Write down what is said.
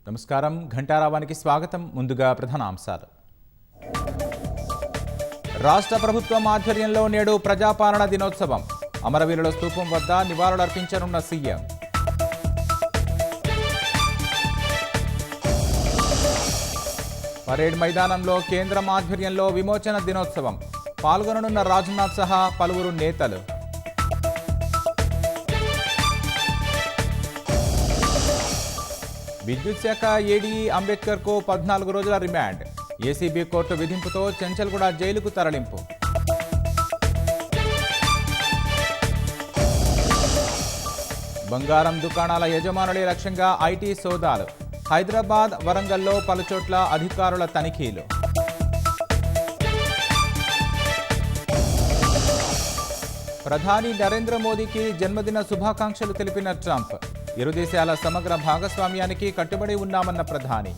నమస్కారం ఘంటారావానికి స్వాగతం. ముందుగా ప్రధానాంశాలు. రాష్ట్ర ప్రభుత్వం ఆధ్వర్యంలో నేడు ప్రజాపాలన దినోత్సవం. అమరవీరుల స్తూపం వద్ద నివాళులర్పించనున్న సీఎం. పరేడ్ మైదానంలో కేంద్రం ఆధ్వర్యంలో విమోచన దినోత్సవం. పాల్గొననున్న రాజ్నాథ్ సహా పలువురు నేతలు. విద్యుత్ శాఖ ఏడీ అంబేద్కర్కు 14 రోజుల రిమాండ్. ఏసీబీ కోర్టు విధింపుతో చెంచల్గూడ జైలుకు తరలింపు. బంగారం దుకాణాల యజమానులే లక్ష్యంగా ఐటీ సోదాలు. హైదరాబాద్, వరంగల్లో పలుచోట్ల అధికారుల తనిఖీలు. ప్రధాని నరేంద్ర మోదీకి జన్మదిన శుభాకాంక్షలు తెలిపిన ట్రంప్. ఇరు దేశాల సమగ్ర భాగస్వామ్యానికి కట్టుబడి ఉన్నామన్న ప్రధాని.